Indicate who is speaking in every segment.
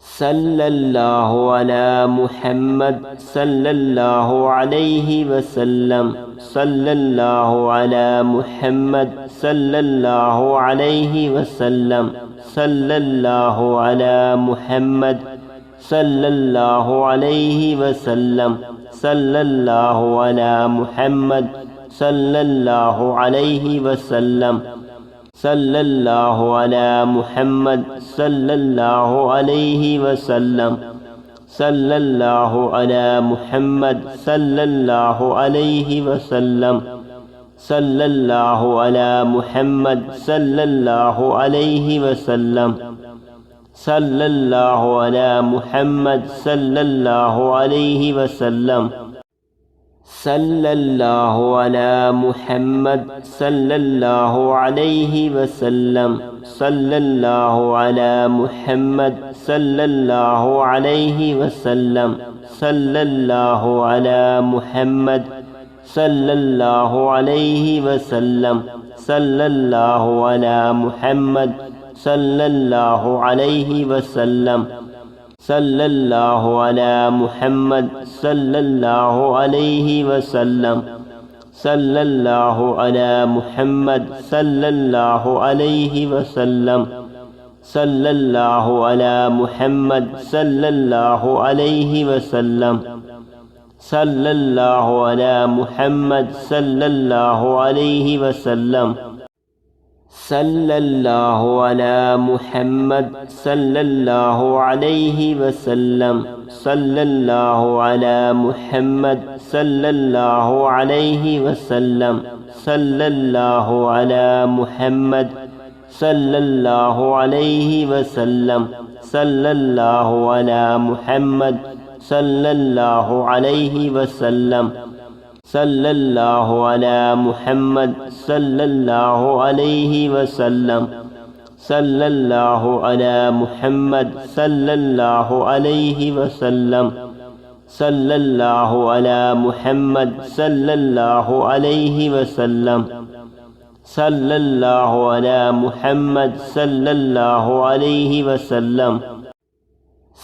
Speaker 1: सल्लल्लाहु अला मुहम्मद सल्लल्लाहु अलैहि वसल्लम सल्लल्लाहु अला मुहम्मद सल्लल्लाहु अलैहि वसल्लम सल्लल्लाहु अला मुहम्मद सल्लल्लाहु अलैहि वसल्लम सल्लल्लाहु अला मुहम्मद सल्लल्लाहु अलैहि वसल्लम सल्लल्लाहु अला मुहम्मद सल्लल्लाहु अलैहि वसल्लम सल्लल्लाहु अला मुहम्मद सल्लल्लाहु अलैहि वसल्लम सल्लल्लाहु अला मुहम्मद सल्लल्लाहु अलैहि वसल्लम सल्लल्लाहु अला मुहम्मद सल्लल्लाहु अलैहि वसल्लम सल्लल्लाहु अला मुहम्मद सल्लल्लाहु अलैहि वसल्लम सल्लल्लाहु अला मुहम्मद सल्लल्लाहु अलैहि वसल्लम सल्लल्लाहु अला मुहम्मद सल्लल्लाहु अलैहि वसल्लम सल्लल्लाहु अला मुहम्मद सल्लल्लाहु अलैहि वसल्लम सल्लल्लाहु अला मुहम्मद सल्लल्लाहु अलैहि वसल्लम सल्लल्लाहु अला मुहम्मद सल्लल्लाहु अलैहि वसल्लम सल्लल्लाहु अला मुहम्मद सल्लल्लाहु अलैहि वसल्लम सल्लल्लाहु अला मुहम्मद सल्लल्लाहु अलैहि वसल्लम सल्लल्लाहु अला मुहम्मद सल्लल्लाहु अलैहि वसल्लम सल्लल्लाहु अला मुहम्मद सल्लल्लाहु अलैहि वसल्लम सल्लल्लाहु अला मुहम्मद सल्लल्लाहु अलैहि वसल्लम सल्लल्लाहु अला मुहम्मद सल्लल्लाहु अलैहि वसल्लम सल्लल्लाहु अला मुहम्मद सल्लल्लाहु अलैहि वसल्लम सल्लल्लाहु अला मुहम्मद सल्लल्लाहु अलैहि वसल्लम सल्लल्लाहु अला मुहम्मद सल्लल्लाहु अलैहि वसल्लम सल्लल्लाहु अला मुहम्मद सल्लल्लाहु अलैहि वसल्लम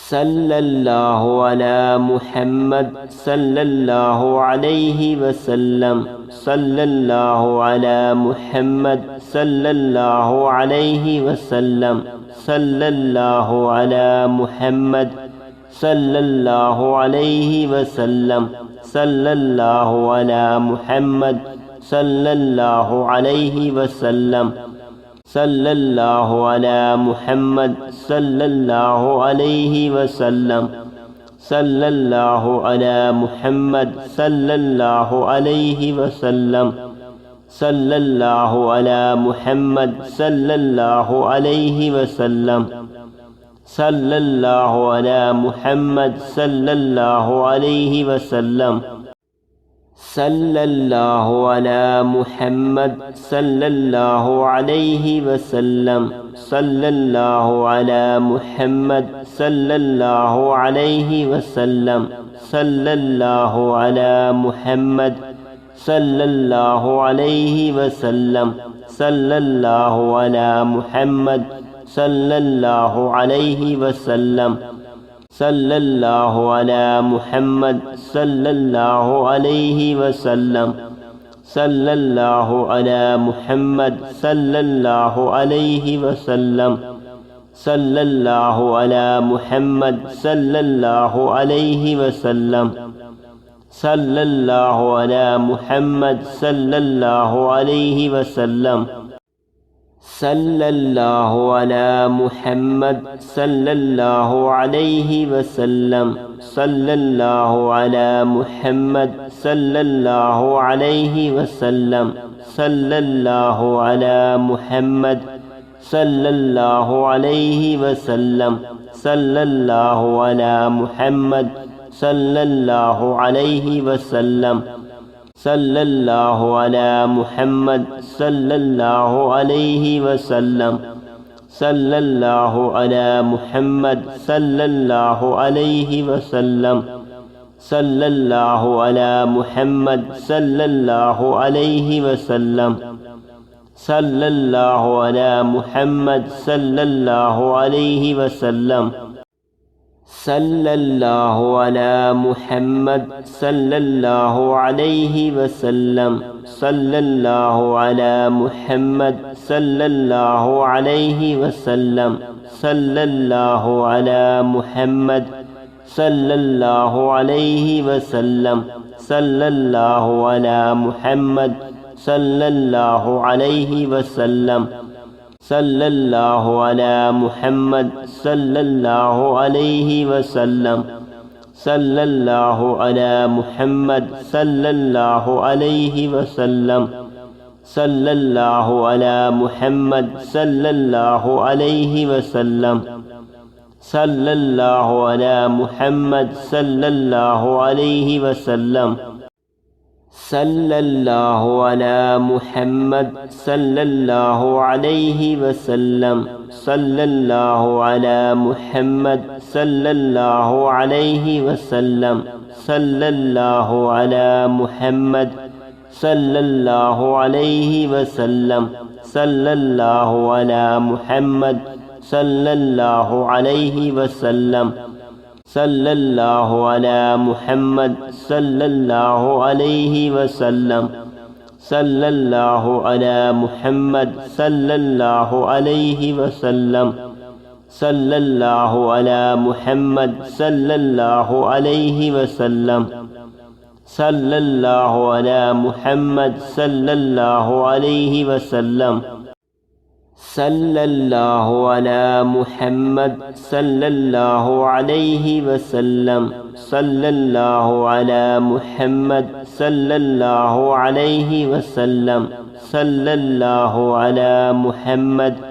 Speaker 1: सल्लल्लाहु अला मुहम्मद सल्लल्लाहु अलैहि वसल्लम सल्लल्लाहु अला मुहम्मद सल्लल्लाहु अलैहि वसल्लम सल्लल्लाहु अला मुहम्मद सल्लल्लाहु अलैहि वसल्लम सल्लल्लाहु अला मुहम्मद सल्लल्लाहु अलैहि वसल्लम सल्लल्लाहु अला मुहम्मद सल्लल्लाहु अलैहि वसल्लम सल्लल्लाहु अला मुहम्मद सल्लल्लाहु अलैहि वसल्लम सल्लल्लाहु अला मुहम्मद सल्लल्लाहु अलैहि वसल्लम सल्लल्लाहु अला मुहम्मद सल्लल्लाहु अलैहि वसल्लम सल्लल्लाहु अला मुहम्मद सल्लल्लाहु अलैहि वसल्लम सल्लल्लाहु अला मुहम्मद सल्लल्लाहु अलैहि वसल्लम सल्लल्लाहु अला मुहम्मद सल्लल्लाहु अलैहि वसल्लम सल्लल्लाहु अला मुहम्मद सल्लल्लाहु अलैहि वसल्लम सल्लल्लाहु अला मुहम्मद सल्लल्लाहु अलैहि वसल्लम सल्लल्लाहु अला मुहम्मद सल्लल्लाहु अलैहि वसल्लम सल्लल्लाहु अला मुहम्मद सल्लल्लाहु अलैहि वसल्लम सल्लल्लाहु अला मुहम्मद सल्लल्लाहु अलैहि वसल्लम सल्लल्लाहु अला मुहम्मद सल्लल्लाहु अलैहि वसल्लम सल्लल्लाहु अला मुहम्मद सल्लल्लाहु अलैहि वसल्लम सल्लल्लाहु अला मुहम्मद सल्लल्लाहु अलैहि वसल्लम सल्लल्लाहु अला मुहम्मद सल्लल्लाहु अलैहि वसल्लम सल्लल्लाहु अला मुहम्मद सल्लल्लाहु अलैहि वसल्लम सल्लल्लाहु अला मुहम्मद सल्लल्लाहु अलैहि वसल्लम सल्लल्लाहु अला मुहम्मद सल्लल्लाहु अलैहि वसल्लम सल्लल्लाहु अला मुहम्मद सल्लल्लाहु अलैहि वसल्लम सल्लल्लाहु अला मुहम्मद सल्लल्लाहु अलैहि वसल्लम सल्लल्लाहु अला मुहम्मद सल्लल्लाहु अलैहि वसल्लम सल्लल्लाहु अला मुहम्मद सल्लल्लाहु अलैहि वसल्लम सल्लल्लाहु अला मुहम्मद सल्लल्लाहु अलैहि वसल्लम सल्लल्लाहु अला मुहम्मद सल्लल्लाहु अलैहि वसल्लम सल्लल्लाहु अला मुहम्मद सल्लल्लाहु अलैहि वसल्लम सल्लल्लाहु अला मुहम्मद सल्लल्लाहु अलैहि वसल्लम सल्लल्लाहु अला मुहम्मद सल्लल्लाहु अलैहि वसल्लम सल्लल्लाहु अला मुहम्मद सल्लल्लाहु अलैहि वसल्लम सल्लल्लाहु अला मुहम्मद सल्लल्लाहु अलैहि वसल्लम सल्लल्लाहु अला मुहम्मद सल्लल्लाहु अलैहि वसल्लम सल्लल्लाहु अला मुहम्मद सल्लल्लाहु अलैहि वसल्लम सल्लल्लाहु अला मुहम्मद सल्लल्लाहु अलैहि वसल्लम सल्लल्लाहु अला मुहम्मद सल्लल्लाहु अलैहि वसल्लम सल्लल्लाहु अला मुहम्मद सल्लल्लाहु अलैहि वसल्लम सल्लल्लाहु अला मुहम्मद सल्लल्लाहु अलैहि वसल्लम सल्लल्लाहु अला मुहम्मद सल्लल्लाहु अलैहि वसल्लम सल्लल्लाहु अला मुहम्मद सल्लल्लाहु अलैहि वसल्लम सल्लल्लाहु अला मुहम्मद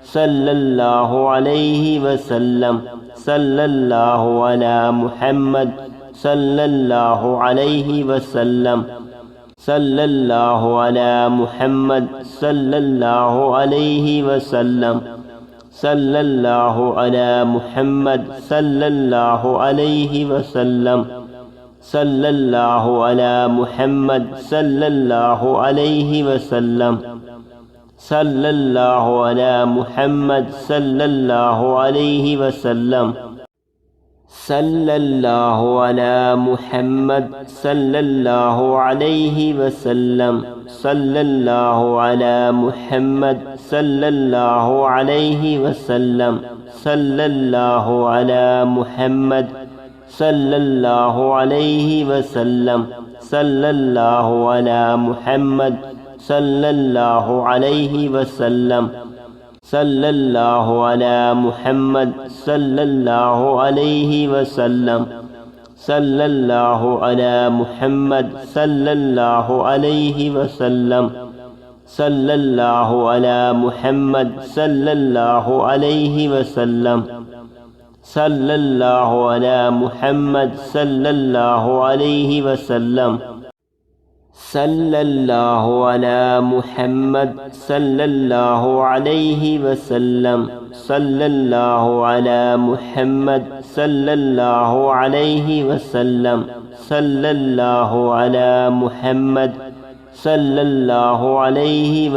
Speaker 1: सल्लल्लाहु अलैहि वसल्लम सल्लल्लाहु अला मुहम्मद सल्लल्लाहु अलैहि वसल्लम सल्लल्लाहु अला मुहम्मद सल्लल्लाहु अलैहि वसल्लम सल्लल्लाहु अला मुहम्मद सल्लल्लाहु अलैहि वसल्लम सल्लल्लाहु अला मुहम्मद सल्लल्लाहु अलैहि वसल्लम सल्लल्लाहु अला मुहम्मद सल्लल्लाहु अलैहि वसल्लम सल्लल्लाहु अला मुहम्मद सल्लल्लाहु अलैहि वसल्लम सल्लल्लाहु अला मुहम्मद सल्लल्लाहु अलैहि वसल्लम सल्लल्लाहु अला मुहम्मद सल्लल्लाहु अलैहि वसल्लम सल्लल्लाहु अला मुहम्मद सल्लल्लाहु अलैहि वसल्लम सल्लल्लाहु अला मुहम्मद सल्लल्लाहु अलैहि वसल्लम सल्लल्लाहु अला मुहम्मद सल्लल्लाहु अलैहि वसल्लम सल्लल्लाहु अला मुहम्मद सल्लल्लाहु अलैहि वसल्लम सल्लल्लाहु अला मुहम्मद सल्लल्लाहु अलैहि वसल्लम सल्लल्लाहु अला मुहम्मद सल्लल्लाहु अलैहि वसल्लम सल्लल्लाहु अला मुहम्मद सल्लल्लाहु अलैहि वसल्लम सल्लल्लाहु अला मुहम्मद सल्लल्लाहु अलैहि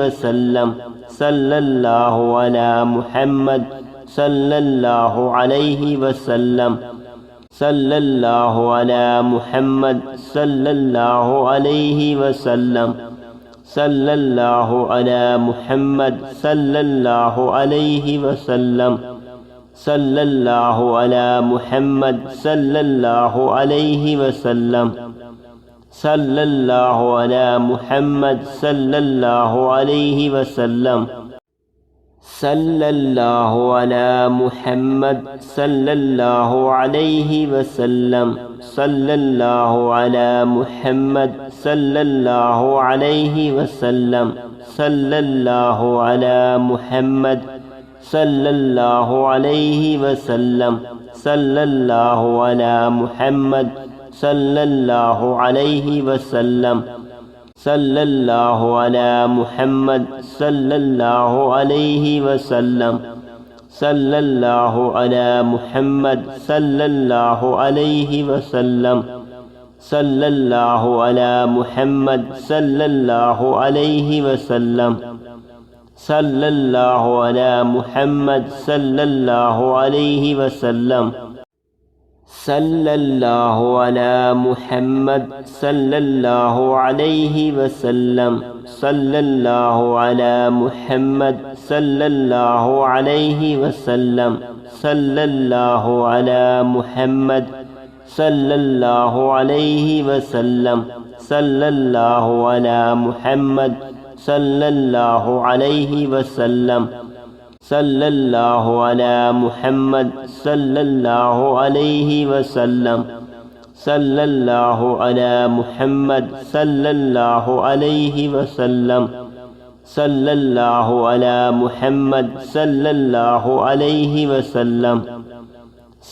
Speaker 1: वसल्लम सल्लल्लाहु अला मुहम्मद सल्लल्लाहु अलैहि वसल्लम सल्लल्लाहु अला मुहम्मद सल्लल्लाहु अलैहि वसल्लम सल्लल्लाहु अला मुहम्मद सल्लल्लाहु अलैहि वसल्लम सल्लल्लाहु अला मुहम्मद सल्लल्लाहु अलैहि वसल्लम सल्लल्लाहु अला मुहम्मद सल्लल्लाहु अलैहि वसल्लम सल्लल्लाहु अला मुहम्मद सल्लल्लाहु अलैहि वसल्लम सल्लल्लाहु अला मुहम्मद सल्लल्लाहु अलैहि वसल्लम सल्लल्लाहु अला मुहम्मद सल्लल्लाहु अलैहि वसल्लम सल्लल्लाहु अला मुहम्मद सल्लल्लाहु अलैहि वसल्लम सल्लल्लाहु अला मुहम्मद सल्लल्लाहु अलैहि वसल्लम सल्लल्लाहु अला मुहम्मद सल्लल्लाहु अलैहि वसल्लम सल्लल्लाहु अला मुहम्मद सल्लल्लाहु अलैहि वसल्लम सल्लल्लाहु अला मुहम्मद सल्लल्लाहु अलैहि वसल्लम सल्लल्लाहु अला मुहम्मद सल्लल्लाहु अलैहि वसल्लम सल्लल्लाहु अला मुहम्मद सल्लल्लाहु अलैहि वसल्लम सल्लल्लाहु अला मुहम्मद सल्लल्लाहु अलैहि वसल्लम सल्लल्लाहु अला मुहम्मद सल्लल्लाहु अलैहि वसल्लम सल्लल्लाहु अला मुहम्मद सल्लल्लाहु अलैहि वसल्लम सल्लल्लाहु अला मुहम्मद सल्लल्लाहु अलैहि वसल्लम सल्लल्लाहु अला मुहम्मद सल्लल्लाहु अलैहि वसल्लम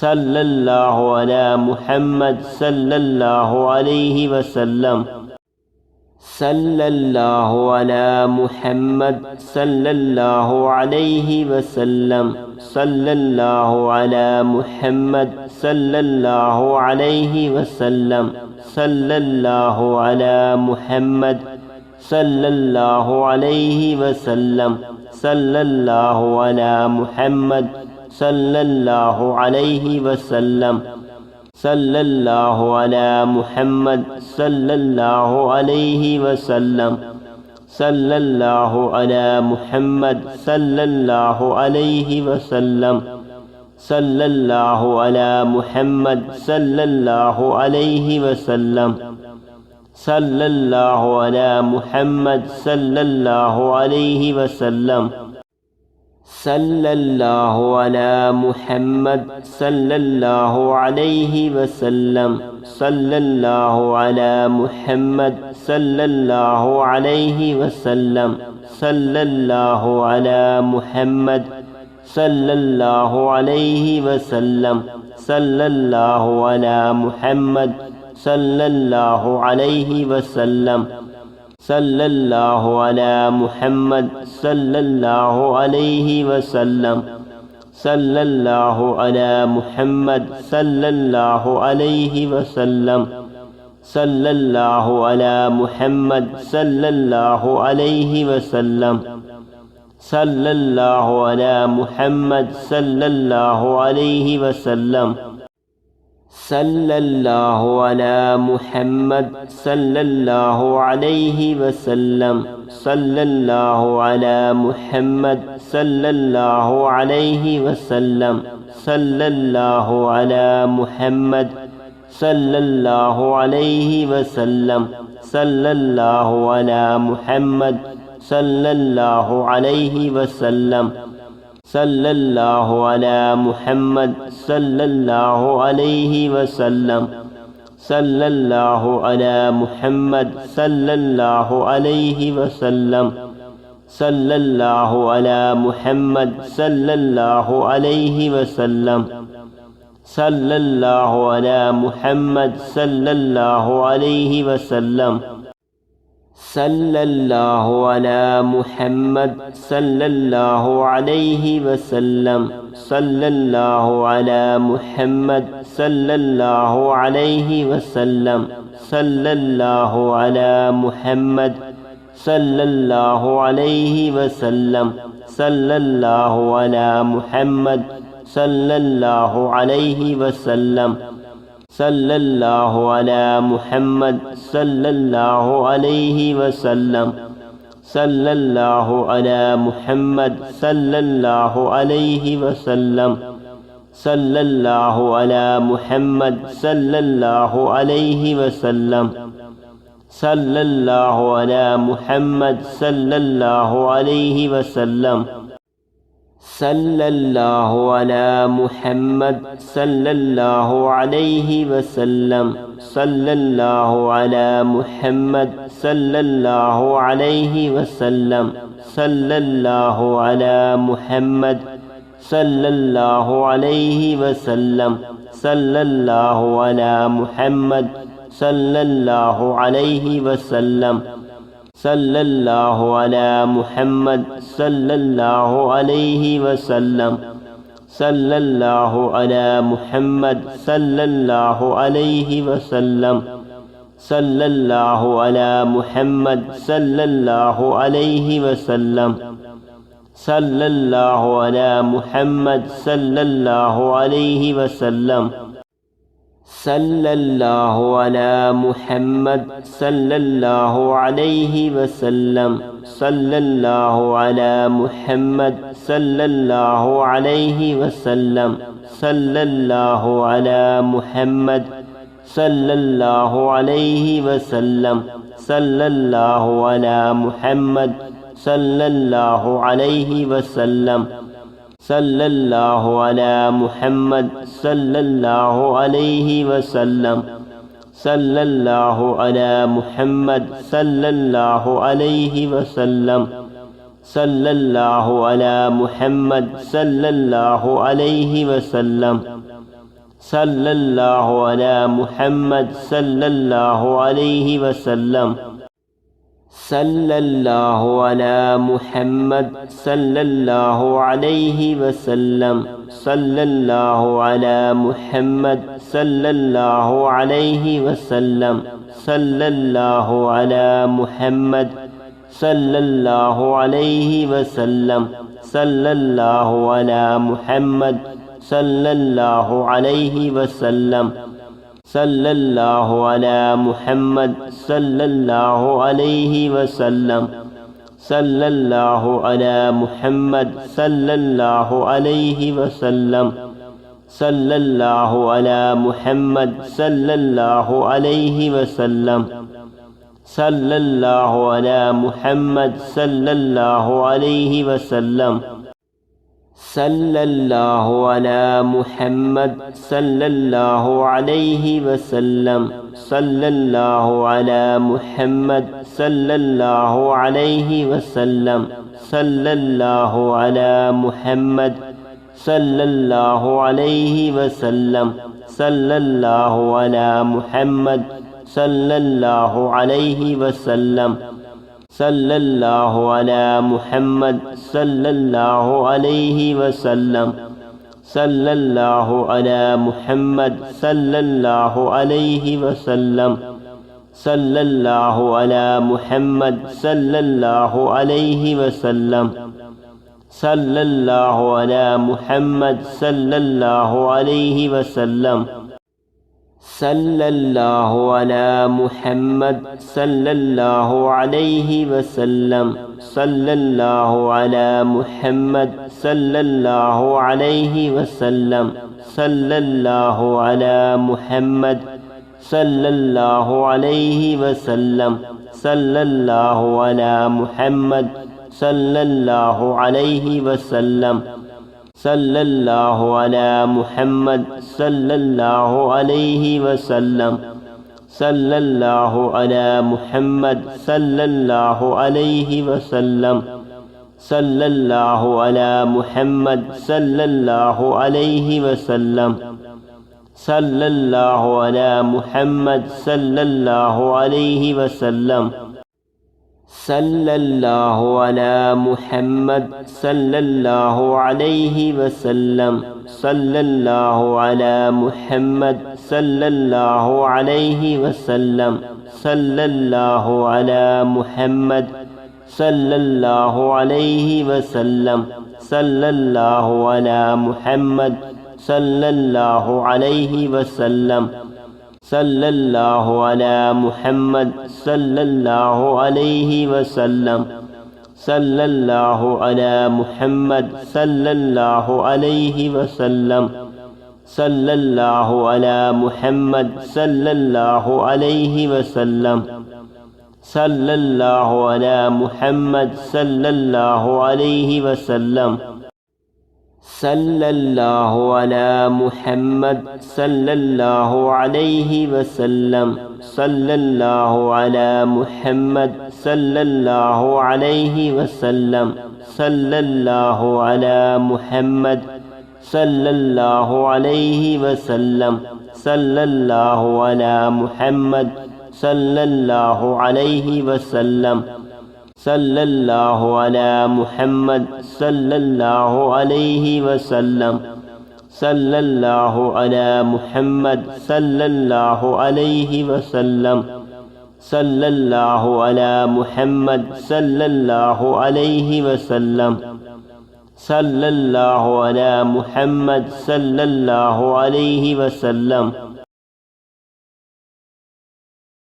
Speaker 1: सल्लल्लाहु अला मुहम्मद सल्लल्लाहु अलैहि वसल्लम सल्लल्लाहु अला मुहम्मद सल्लल्लाहु अलैहि वसल्लम सल्लल्लाहु अला मुहम्मद सल्लल्लाहु अलैहि वसल्लम सल्लल्लाहु अला मुहम्मद सल्लल्लाहु अलैहि वसल्लम सल्लल्लाहु अला मुहम्मद सल्लल्लाहु अलैहि वसल्लम सल्लल्लाहु अला मुहम्मद सल्लल्लाहु अलैहि वसल्लम सल्लल्लाहु अला मुहम्मद सल्लल्लाहु अलैहि वसल्लम सल्लल्लाहु अला मुहम्मद सल्लल्लाहु अलैहि वसल्लम सल्लल्लाहु अला मुहम्मद सल्लल्लाहु अलैहि वसल्लम सल्लल्लाहु अला मुहम्मद सल्लल्लाहु अलैहि वसल्लम सल्लल्लाहु अला मुहम्मद सल्लल्लाहु अलैहि वसल्लम सल्लल्लाहु अला मुहम्मद सल्लल्लाहु अलैहि वसल्लम सल्लल्लाहु अला मुहम्मद सल्लल्लाहु अलैहि वसल्लम सल्लल्लाहु अला मुहम्मद सल्लल्लाहु अलैहि वसल्लम सल्लल्लाहु अला मुहम्मद सल्लल्लाहु अलैहि वसल्लम सल्लल्लाहु अला मुहम्मद सल्लल्लाहु अलैहि वसल्लम सल्लल्लाहु अला मुहम्मद सल्लल्लाहु अलैहि वसल्लम सल्लल्लाहु अला मुहम्मद सल्लल्लाहु अलैहि वसल्लम सल्लल्लाहु अला मुहम्मद सल्लल्लाहु अलैहि वसल्लम सल्लल्लाहु अला मुहम्मद सल्लल्लाहु अलैहि वसल्लम सल्लल्लाहु अला मुहम्मद सल्लल्लाहु अलैहि वसल्लम सल्लल्लाहु अला मुहम्मद सल्लल्लाहु अलैहि वसल्लम सल्लल्लाहु अला मुहम्मद सल्लल्लाहु अलैहि वसल्लम सल्लल्लाहु अला मुहम्मद सल्लल्लाहु अलैहि वसल्लम सल्लल्लाहु अला मुहम्मद सल्लल्लाहु अलैहि वसल्लम सल्लल्लाहु अला मुहम्मद सल्लल्लाहु अलैहि वसल्लम सल्लल्लाहु अला मुहम्मद सल्लल्लाहु अलैहि वसल्लम सल्लल्लाहु अला मुहम्मद सल्लल्लाहु अलैहि वसल्लम सल्लल्लाहु अला मुहम्मद सल्लल्लाहु अलैहि वसल्लम सल्लल्लाहु अला मुहम्मद सल्लल्लाहु अलैहि वसल्लम सल्लल्लाहु अला मुहम्मद सल्लल्लाहु अलैहि वसल्लम सल्लल्लाहु अला मुहम्मद सल्लल्लाहु अलैहि वसल्लम सल्लल्लाहु अला मुहम्मद सल्लल्लाहु अलैहि वसल्लम सल्लल्लाहु अला मुहम्मद सल्लल्लाहु अलैहि वसल्लम सल्लल्लाहु अला मुहम्मद सल्लल्लाहु अलैहि वसल्लम सल्लल्लाहु अला मुहम्मद सल्लल्लाहु अलैहि वसल्लम सल्लल्लाहु अला मुहम्मद सल्लल्लाहु अलैहि वसल्लम सल्लल्लाहु अला मुहम्मद सल्लल्लाहु अलैहि वसल्लम सल्लल्लाहु अला मुहम्मद सल्लल्लाहु अलैहि वसल्लम सल्लल्लाहु अला मुहम्मद सल्लल्लाहु अलैहि वसल्लम सल्लल्लाहु अला मुहम्मद सल्लल्लाहु अलैहि वसल्लम सल्लल्लाहु अला मुहम्मद सल्लल्लाहु अलैहि वसल्लम सल्लल्लाहु अला मुहम्मद सल्लल्लाहु अलैहि वसल्लम सल्लल्लाहु अला मुहम्मद सल्लल्लाहु अलैहि वसल्लम सल्लल्लाहु अला मुहम्मद सल्लल्लाहु अलैहि वसल्लम सल्लल्लाहु अला मुहम्मद सल्लल्लाहु अलैहि वसल्लम सल्लल्लाहु अला मुहम्मद सल्लल्लाहु अलैहि वसल्लम सल्लल्लाहु अला मुहम्मद सल्लल्लाहु अलैहि वसल्लम सल्लल्लाहु अला मुहम्मद सल्लल्लाहु अलैहि वसल्लम सल्लल्लाहु अला मुहम्मद सल्लल्लाहु अलैहि वसल्लम सल्लल्लाहु अला मुहम्मद सल्लल्लाहु अलैहि वसल्लम सल्लल्लाहु अला मुहम्मद सल्लल्लाहु अलैहि वसल्लम सल्लल्लाहु अला मुहम्मद सल्लल्लाहु अलैहि वसल्लम सल्लल्लाहु अला मुहम्मद सल्लल्लाहु अलैहि वसल्लम सल्लल्लाहु अला मुहम्मद सल्लल्लाहु अलैहि वसल्लम सल्लल्लाहु अला मुहम्मद सल्लल्लाहु अलैहि वसल्लम सल्लल्लाहु अला मुहम्मद सल्लल्लाहु अलैहि वसल्लम सल्लल्लाहु अला मुहम्मद सल्लल्लाहु अलैहि वसल्लम सल्लल्लाहु अला मुहम्मद सल्लल्लाहु अलैहि वसल्लम सल्लल्लाहु अला मुहम्मद सल्लल्लाहु अलैहि वसल्लम सल्लल्लाहु अला मुहम्मद सल्लल्लाहु अलैहि वसल्लम सल्लल्लाहु अला मुहम्मद सल्लल्लाहु अलैहि वसल्लम सल्लल्लाहु अला मुहम्मद सल्लल्लाहु अलैहि वसल्लम सल्लल्लाहु अला मुहम्मद सल्लल्लाहु अलैहि वसल्लम सल्लल्लाहु अला मुहम्मद सल्लल्लाहु अलैहि वसल्लम सल्लल्लाहु अला मुहम्मद सल्लल्लाहु अलैहि वसल्लम सल्लल्लाहु अला मुहम्मद सल्लल्लाहु अलैहि वसल्लम सल्लल्लाहु अला मुहम्मद सल्लल्लाहु अलैहि वसल्लम सल्लल्लाहु अला मुहम्मद सल्लल्लाहु अलैहि वसल्लम सल्लल्लाहु अला मुहम्मद सल्लल्लाहु अलैहि वसल्लम सल्लल्लाहु अला मुहम्मद सल्लल्लाहु अलैहि वसल्लम सल्लल्लाहु अला मुहम्मद सल्लल्लाहु अलैहि वसल्लम सल्लल्लाहु अला मुहम्मद सल्लल्लाहु अलैहि वसल्लम सल्लल्लाहु अला मुहम्मद सल्लल्लाहु अलैहि वसल्लम सल्लल्लाहु अला मुहम्मद सल्लल्लाहु अलैहि वसल्लम सल्लल्लाहु अला मुहम्मद सल्लल्लाहु अलैहि वसल्लम सल्लल्लाहु अला मुहम्मद सल्लल्लाहु अलैहि वसल्लम सल्लल्लाहु अला मुहम्मद सल्लल्लाहु अलैहि वसल्लम सल्लल्लाहु अला मुहम्मद सल्लल्लाहु अलैहि वसल्लम सल्लल्लाहु अला मुहम्मद सल्लल्लाहु अलैहि वसल्लम सल्लल्लाहु अला मुहम्मद सल्लल्लाहु अलैहि वसल्लम सल्लल्लाहु अला मुहम्मद सल्लल्लाहु अलैहि वसल्लम सल्लल्लाहु अला मुहम्मद सल्लल्लाहु अलैहि वसल्लम सल्लल्लाहु अला मुहम्मद सल्लल्लाहु अलैहि वसल्लम सल्लल्लाहु अला मुहम्मद सल्लल्लाहु अलैहि वसल्लम सल्लल्लाहु अला मुहम्मद सल्लल्लाहु अलैहि वसल्लम सल्लल्लाहु अला मुहम्मद सल्लल्लाहु अलैहि वसल्लम सल्लल्लाहु अला मुहम्मद सल्लल्लाहु अलैहि वसल्लम सल्लल्लाहु अला मुहम्मद सल्लल्लाहु अलैहि वसल्लम